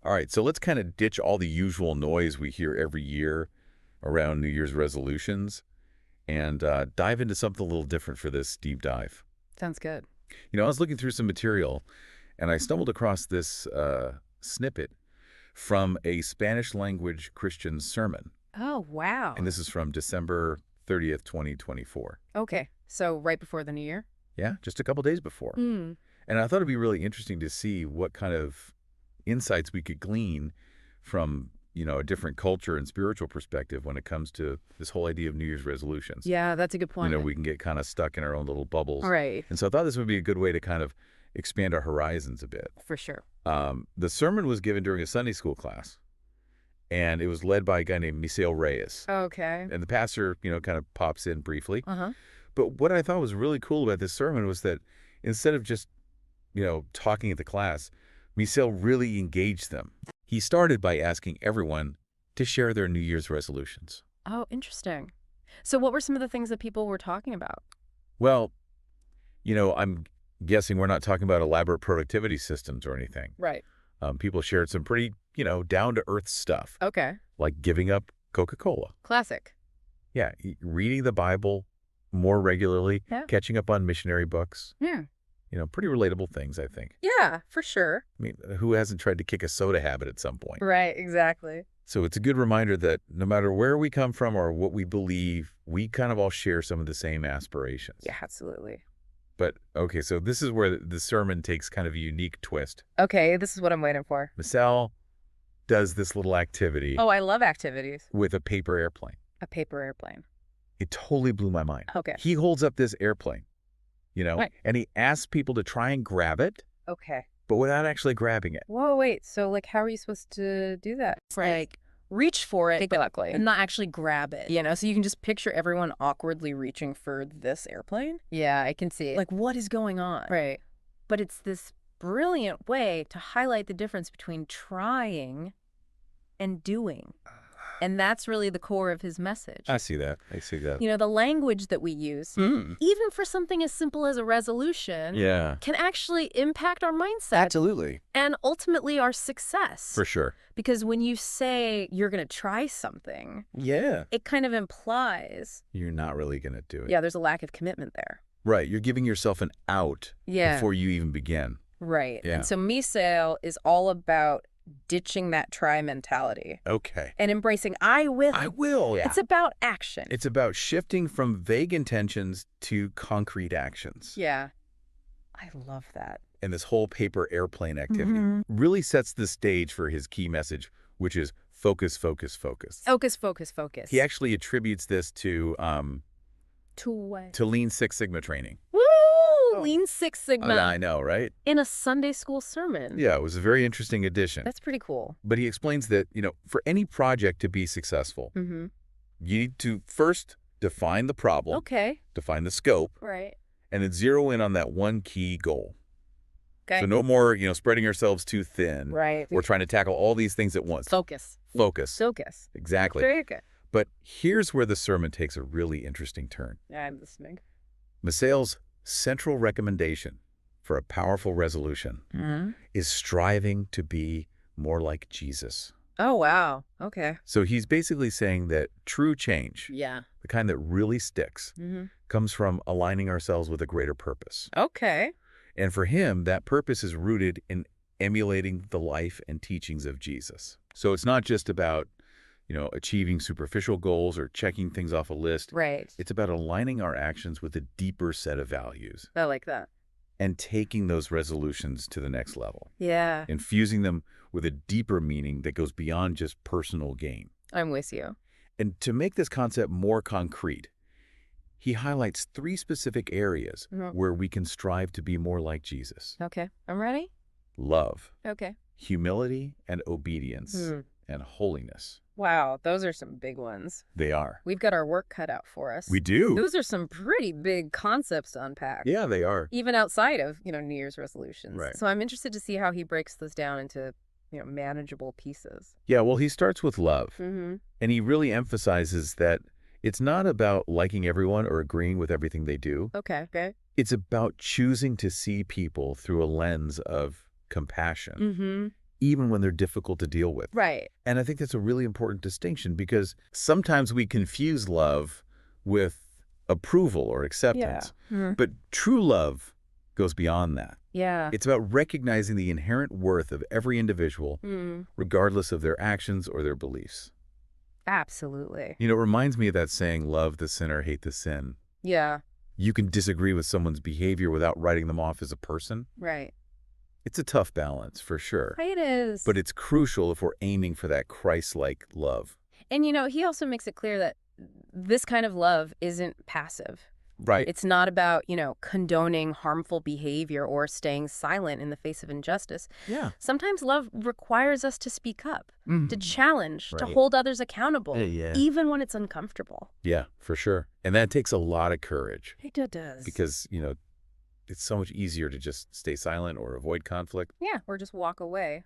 All right, so let's kind of ditch all the usual noise we hear every year around New Year's resolutions and dive into something a little different for this deep dive. Sounds good. I was looking through some material, and I stumbled across this snippet from a Spanish-language Christian sermon. Oh, wow. And this is from December 30th, 2024. Okay, so right before the new year? Yeah, just a couple days before. Mm. And I thought it'd be really interesting to see what kind of insights we could glean from, a different culture and spiritual perspective when it comes to this whole idea of New Year's resolutions. Yeah, that's a good point. We can get kind of stuck in our own little bubbles. Right. And so I thought this would be a good way to kind of expand our horizons a bit. For sure. The sermon was given during a Sunday school class, and it was led by a guy named Misael Reyes. Okay. And the pastor, kind of pops in briefly. Uh-huh. But what I thought was really cool about this sermon was that instead of just, talking at the class, Misael really engaged them. He started by asking everyone to share their New Year's resolutions. Oh, interesting. So what were some of the things that people were talking about? Well, I'm guessing we're not talking about elaborate productivity systems or anything. Right. People shared some pretty, down-to-earth stuff. Okay. Like giving up Coca-Cola. Classic. Yeah, reading the Bible more regularly, Yeah. catching up on missionary books. Yeah. Pretty relatable things, I think. Yeah, for sure. I mean, who hasn't tried to kick a soda habit at some point? Right, exactly. So it's a good reminder that no matter where we come from or what we believe, we kind of all share some of the same aspirations. Yeah, absolutely. But, okay, so this is where the sermon takes kind of a unique twist. Okay, this is what I'm waiting for. Misael does this little activity Oh, I love activities. with a paper airplane. A paper airplane. It totally blew my mind. Okay. He holds up this airplane, Right. and he asks people to try and grab it, Okay. but without actually grabbing it. Whoa, wait. So, how are you supposed to do that? Like, reach for it, exactly, and not actually grab it. So you can just picture everyone awkwardly reaching for this airplane. Yeah, I can see it. Like, what is going on? Right. But it's this brilliant way to highlight the difference between trying and doing. And that's really the core of his message. I see that. The language that we use, even for something as simple as a resolution, Yeah. can actually impact our mindset. Absolutely. And ultimately our success. For sure. Because when you say you're going to try something, Yeah. it kind of implies, You're not really going to do it. yeah, there's a lack of commitment there. Right. You're giving yourself an out before you even begin. Right. Yeah. And so Misael is all about ditching that try mentality Okay. and embracing I will. I will. Yeah. It's about action. It's about shifting from vague intentions to concrete actions. Yeah. I love that. And this whole paper airplane activity Mhm. really sets the stage for his key message, which is focus, focus, focus. Focus, focus, focus. He actually attributes this to what? to Lean Six Sigma training. Woo! Lean Six Sigma. I know, right? In a Sunday school sermon. Yeah, it was a very interesting addition. That's pretty cool. But he explains that, for any project to be successful, Mm-hmm. you need to first define the problem, Okay. define the scope, Right. and then zero in on that one key goal. Okay. So no more, spreading ourselves too thin. Right. We're trying to tackle all these things at once. Focus. Focus. Focus. Exactly. Very good. But here's where the sermon takes a really interesting turn. I'm listening. Misael's central recommendation for a powerful resolution Mm-hmm. is striving to be more like Jesus. Oh, wow. Okay. So he's basically saying that true change, Yeah. the kind that really sticks, Mm-hmm. comes from aligning ourselves with a greater purpose. Okay. And for him, that purpose is rooted in emulating the life and teachings of Jesus. So it's not just about, achieving superficial goals or checking things off a list. Right. It's about aligning our actions with a deeper set of values I like that. and taking those resolutions to the next level, Yeah. infusing them with a deeper meaning that goes beyond just personal gain. I'm with you. And to make this concept more concrete, he highlights 3 specific areas Mhm. where we can strive to be more like Jesus: Okay. I'm ready? love, Okay. humility and obedience, Hmm. and holiness. Wow. Those are some big ones. They are. We've got our work cut out for us. We do. Those are some pretty big concepts to unpack. Yeah, they are. Even outside of, New Year's resolutions. Right. So I'm interested to see how he breaks those down into, manageable pieces. Yeah, well, he starts with love, Mm-hmm. and he really emphasizes that it's not about liking everyone or agreeing with everything they do. Okay. Okay. It's about choosing to see people through a lens of compassion Mm-hmm. even when they're difficult to deal with. Right. And I think that's a really important distinction because sometimes we confuse love with approval or acceptance. But true love goes beyond that. Yeah. It's about recognizing the inherent worth of every individual, regardless of their actions or their beliefs. Absolutely. You know, it reminds me of that saying, love the sinner, hate the sin. Yeah. You can disagree with someone's behavior without writing them off as a person. Right. It's a tough balance, for sure. It is. But it's crucial if we're aiming for that Christ-like love. And, he also makes it clear that this kind of love isn't passive. Right. It's not about, condoning harmful behavior or staying silent in the face of injustice. Yeah. Sometimes love requires us to speak up, to challenge, to Right. hold others accountable, Yeah. even when it's uncomfortable. Yeah, for sure. And that takes a lot of courage It does. because, it's so much easier to just stay silent or avoid conflict. Yeah, or just walk away.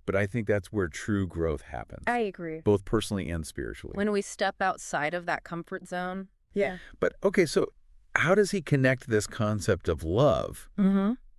But I think that's where true growth happens. I agree. Both personally and spiritually. When we step outside of that comfort zone. Yeah. But, okay, so how does he connect this concept of love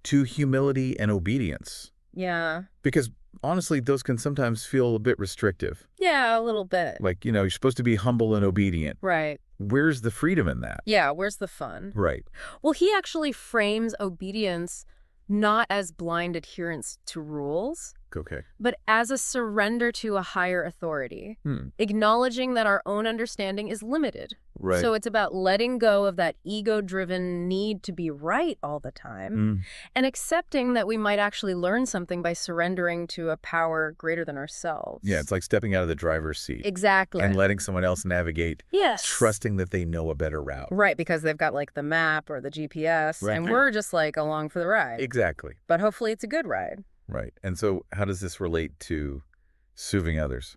to humility and obedience? Yeah. Because, honestly, those can sometimes feel a bit restrictive. Yeah, a little bit. Like, you're supposed to be humble and obedient. Right. Where's the freedom in that? Yeah, where's the fun? Right. Well, he actually frames obedience not as blind adherence to rules, Okay. but as a surrender to a higher authority, acknowledging that our own understanding is limited. Right. So it's about letting go of that ego-driven need to be right all the time and accepting that we might actually learn something by surrendering to a power greater than ourselves. Yeah, it's like stepping out of the driver's seat. Exactly. And letting someone else navigate. Yes. Trusting that they know a better route. Right, because they've got like the map or the GPS, Right. and we're just like along for the ride. Exactly. But hopefully it's a good ride. Right. And so how does this relate to serving others?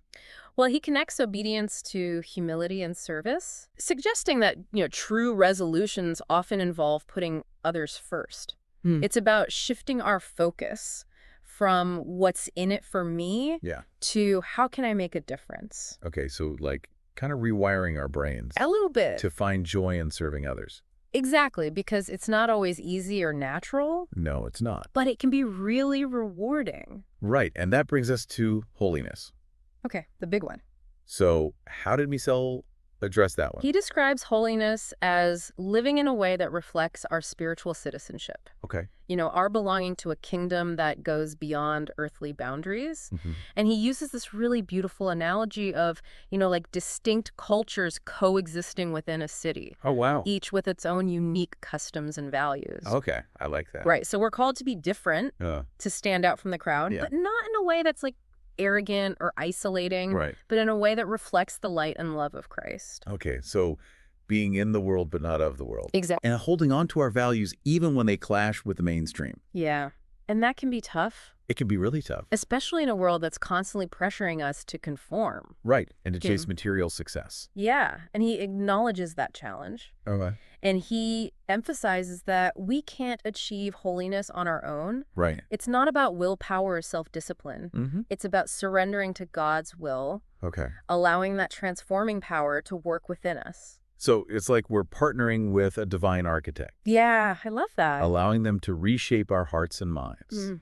Well, he connects obedience to humility and service, suggesting that, true resolutions often involve putting others first. It's about shifting our focus from what's in it for me to how can I make a difference? Okay, so like kind of rewiring our brains. A little bit. To find joy in serving others. Exactly, because it's not always easy or natural. No, it's not. But it can be really rewarding. Right, and that brings us to holiness. Okay, the big one. So how did Misael address that one? He describes holiness as living in a way that reflects our spiritual citizenship. Okay. Our belonging to a kingdom that goes beyond earthly boundaries. And he uses this really beautiful analogy of, like distinct cultures coexisting within a city. Oh, wow. Each with its own unique customs and values. Okay, I like that. Right, so we're called to be different, to stand out from the crowd, but not in a way that's like arrogant or isolating, but in a way that reflects the light and love of Christ. Okay, so being in the world but not of the world. Exactly. And holding on to our values even when they clash with the mainstream. Yeah, and that can be tough. It can be really tough. Especially in a world that's constantly pressuring us to conform. Right, and to chase material success. Yeah, and he acknowledges that challenge. Okay. And he emphasizes that we can't achieve holiness on our own. Right. It's not about willpower or self-discipline. It's about surrendering to God's will. Okay. Allowing that transforming power to work within us. So it's like we're partnering with a divine architect. Yeah, I love that. Allowing them to reshape our hearts and minds.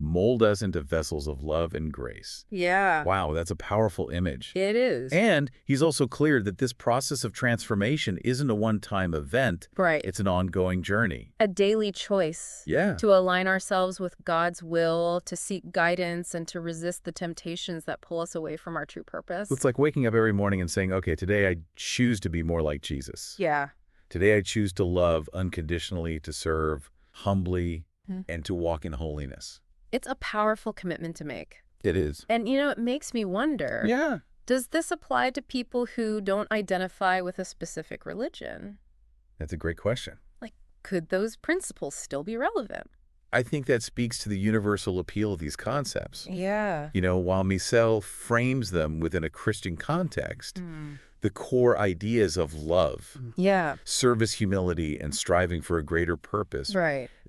Mold us into vessels of love and grace. Yeah. Wow, that's a powerful image. It is. And he's also clear that this process of transformation isn't a one-time event. Right. It's an ongoing journey. A daily choice. Yeah. To align ourselves with God's will, to seek guidance, and to resist the temptations that pull us away from our true purpose. It's like waking up every morning and saying, okay, today I choose to be more like Jesus. Yeah. Today I choose to love unconditionally, to serve humbly, and to walk in holiness. It's a powerful commitment to make. It is. And, it makes me wonder. Yeah. Does this apply to people who don't identify with a specific religion? That's a great question. Like, could those principles still be relevant? I think that speaks to the universal appeal of these concepts. Yeah. While Misael frames them within a Christian context, the core ideas of love, service, humility, and striving for a greater purpose,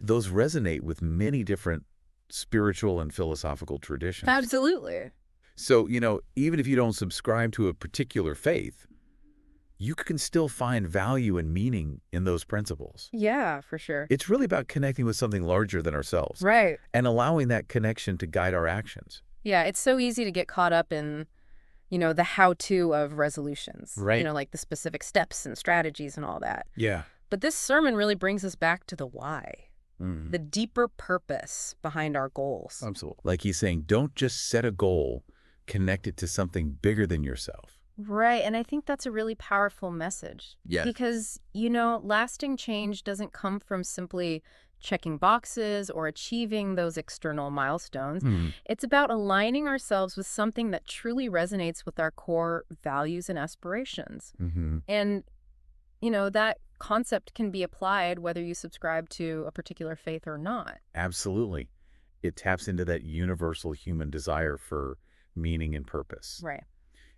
those resonate with many different spiritual and philosophical traditions. Absolutely. So, even if you don't subscribe to a particular faith, you can still find value and meaning in those principles. Yeah, for sure. It's really about connecting with something larger than ourselves. Right. And allowing that connection to guide our actions. Yeah, it's so easy to get caught up in, the how-to of resolutions. Right. Like the specific steps and strategies and all that. Yeah. But this sermon really brings us back to the why. The deeper purpose behind our goals. Absolutely. Like he's saying, don't just set a goal, connect it to something bigger than yourself. Right, and I think that's a really powerful message. Yes. Because, lasting change doesn't come from simply checking boxes or achieving those external milestones. It's about aligning ourselves with something that truly resonates with our core values and aspirations. And, that concept can be applied whether you subscribe to a particular faith or not. Absolutely. It taps into that universal human desire for meaning and purpose. Right.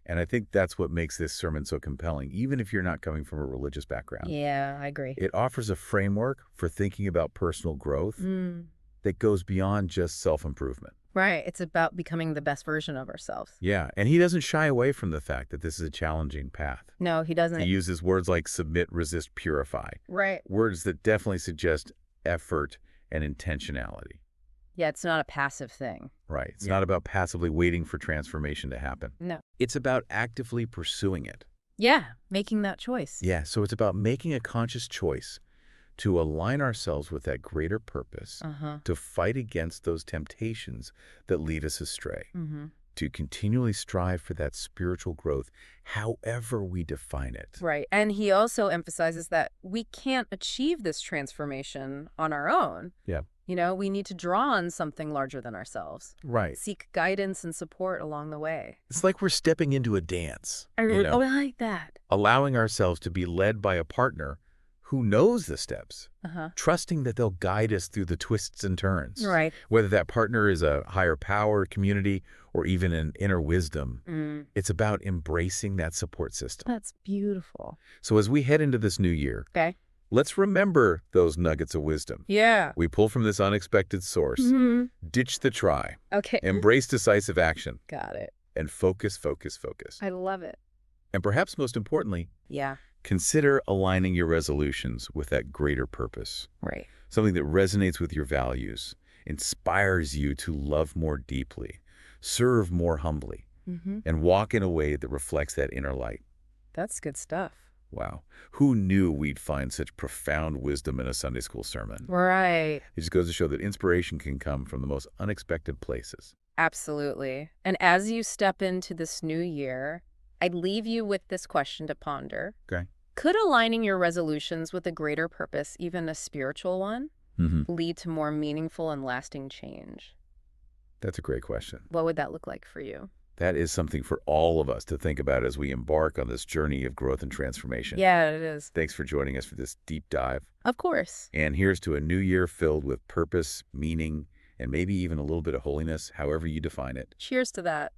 And I think that's what makes this sermon so compelling, even if you're not coming from a religious background. Yeah, I agree. It offers a framework for thinking about personal growth that goes beyond just self-improvement. Right. It's about becoming the best version of ourselves. Yeah, and he doesn't shy away from the fact that this is a challenging path. No, he doesn't. He uses words like submit, resist, purify. Right. Words that definitely suggest effort and intentionality. Yeah, it's not a passive thing. Right. It's not about passively waiting for transformation to happen. No. It's about actively pursuing it. Yeah, making that choice. Yeah, so it's about making a conscious choice to align ourselves with that greater purpose, to fight against those temptations that lead us astray, to continually strive for that spiritual growth, however we define it. Right. And he also emphasizes that we can't achieve this transformation on our own. Yeah. We need to draw on something larger than ourselves. Right. Seek guidance and support along the way. It's like we're stepping into a dance. I like that. Allowing ourselves to be led by a partner who knows the steps, trusting that they'll guide us through the twists and turns. Right. Whether that partner is a higher power, community, or even an inner wisdom, it's about embracing that support system. That's beautiful. So as we head into this new year, let's remember those nuggets of wisdom. Yeah. We pull from this unexpected source, ditch the try, Okay. embrace decisive action, Got it. and focus, focus, focus. I love it. And perhaps most importantly, Yeah. consider aligning your resolutions with that greater purpose. Right. Something that resonates with your values, inspires you to love more deeply, serve more humbly, and walk in a way that reflects that inner light. That's good stuff. Wow. Who knew we'd find such profound wisdom in a Sunday school sermon? Right. It just goes to show that inspiration can come from the most unexpected places. Absolutely. And as you step into this new year, I'd leave you with this question to ponder. Okay. Could aligning your resolutions with a greater purpose, even a spiritual one, lead to more meaningful and lasting change? That's a great question. What would that look like for you? That is something for all of us to think about as we embark on this journey of growth and transformation. Yeah, it is. Thanks for joining us for this deep dive. Of course. And here's to a new year filled with purpose, meaning, and maybe even a little bit of holiness, however you define it. Cheers to that.